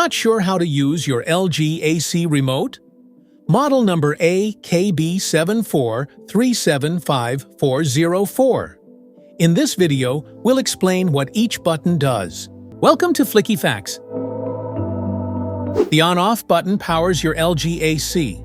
Not sure how to use your LG AC remote? Model number AKB74375404. In this video, we'll explain what each button does. Welcome to Flicky Facts. The on-off button powers your LG AC.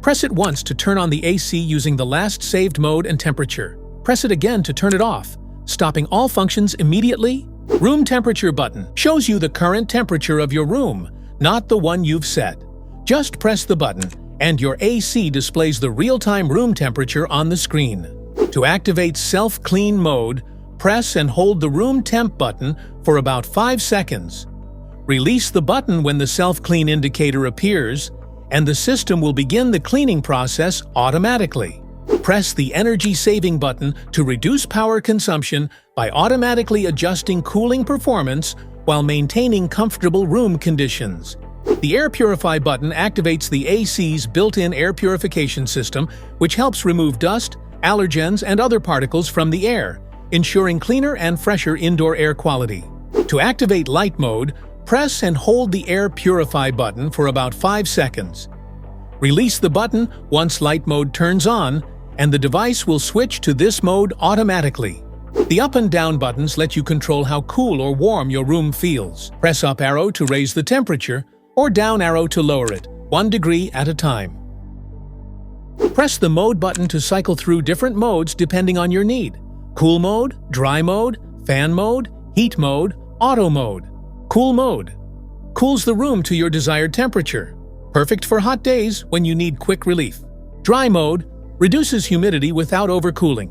Press it once to turn on the AC using the last saved mode and temperature. Press it again to turn it off, stopping all functions immediately. Room temperature button shows you the current temperature of your room, not the one you've set. Just press the button, and your AC displays the real-time room temperature on the screen. To activate self-clean mode, press and hold the room temp button for about 5 seconds. Release the button when the self-clean indicator appears, and the system will begin the cleaning process automatically. Press the energy-saving button to reduce power consumption by automatically adjusting cooling performance while maintaining comfortable room conditions. The Air Purify button activates the AC's built-in air purification system, which helps remove dust, allergens, and other particles from the air, ensuring cleaner and fresher indoor air quality. To activate light mode, press and hold the Air Purify button for about 5 seconds. Release the button once light mode turns on, and the device will switch to this mode automatically. The up and down buttons let you control how cool or warm your room feels. Press up arrow to raise the temperature, or down arrow to lower it, 1 degree at a time. Press the mode button to cycle through different modes depending on your need. Cool mode, dry mode, fan mode, heat mode, auto mode. Cool mode cools the room to your desired temperature. Perfect for hot days when you need quick relief. Dry mode reduces humidity without overcooling.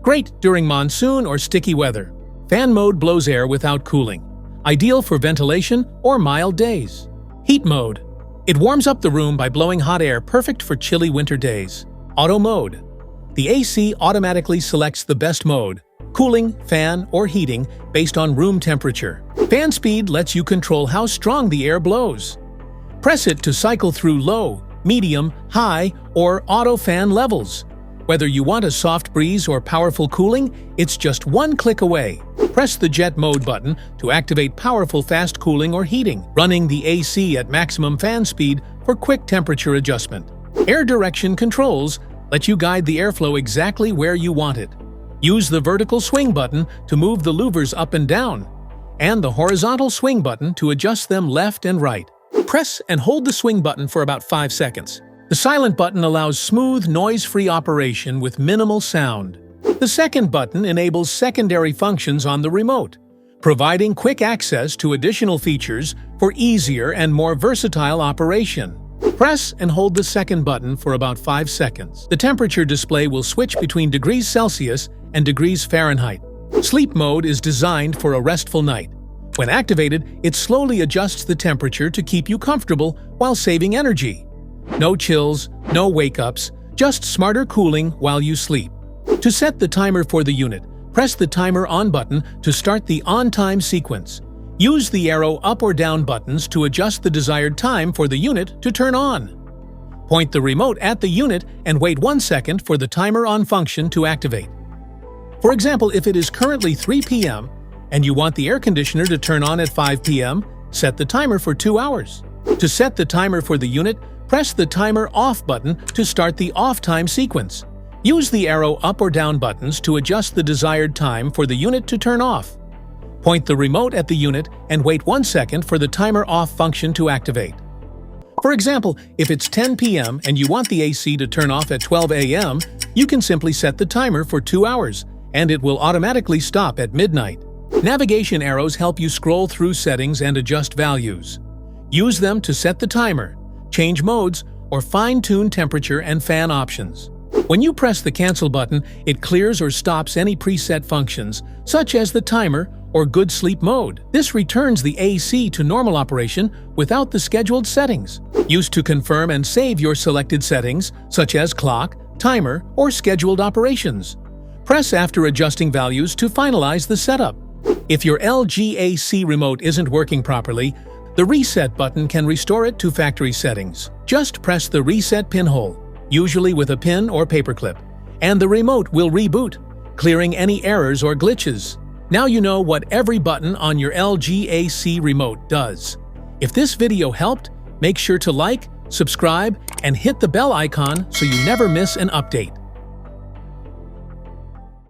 Great during monsoon or sticky weather. Fan mode blows air without cooling. Ideal for ventilation or mild days. Heat mode. It warms up the room by blowing hot air, perfect for chilly winter days. Auto mode. The AC automatically selects the best mode, cooling, fan, or heating, based on room temperature. Fan speed lets you control how strong the air blows. Press it to cycle through low, medium, high, or auto fan levels. Whether you want a soft breeze or powerful cooling, it's just one click away. Press the jet mode button to activate powerful fast cooling or heating, running the AC at maximum fan speed for quick temperature adjustment. Air direction controls let you guide the airflow exactly where you want it. Use the vertical swing button to move the louvers up and down, and the horizontal swing button to adjust them left and right. Press and hold the swing button for about 5 seconds. The silent button allows smooth, noise-free operation with minimal sound. The second button enables secondary functions on the remote, providing quick access to additional features for easier and more versatile operation. Press and hold the second button for about 5 seconds. The temperature display will switch between degrees Celsius and degrees Fahrenheit. Sleep mode is designed for a restful night. When activated, it slowly adjusts the temperature to keep you comfortable while saving energy. No chills, no wake-ups, just smarter cooling while you sleep. To set the timer for the unit, press the timer on button to start the on-time sequence. Use the arrow up or down buttons to adjust the desired time for the unit to turn on. Point the remote at the unit and wait 1 second for the timer on function to activate. For example, if it is currently 3 p.m. and you want the air conditioner to turn on at 5 p.m., set the timer for 2 hours. To set the timer for the unit, press the timer off button to start the off time sequence. Use the arrow up or down buttons to adjust the desired time for the unit to turn off. Point the remote at the unit and wait 1 second for the timer off function to activate. For example, if it's 10 p.m. and you want the AC to turn off at 12 a.m., you can simply set the timer for 2 hours, and it will automatically stop at midnight. Navigation arrows help you scroll through settings and adjust values. Use them to set the timer, change modes, or fine-tune temperature and fan options. When you press the cancel button, it clears or stops any preset functions, such as the timer or good sleep mode. This returns the AC to normal operation without the scheduled settings. Use to confirm and save your selected settings, such as clock, timer, or scheduled operations. Press after adjusting values to finalize the setup. If your LG AC remote isn't working properly, the reset button can restore it to factory settings. Just press the reset pinhole, usually with a pin or paperclip, and the remote will reboot, clearing any errors or glitches. Now you know what every button on your LG AC remote does. If this video helped, make sure to like, subscribe, and hit the bell icon so you never miss an update.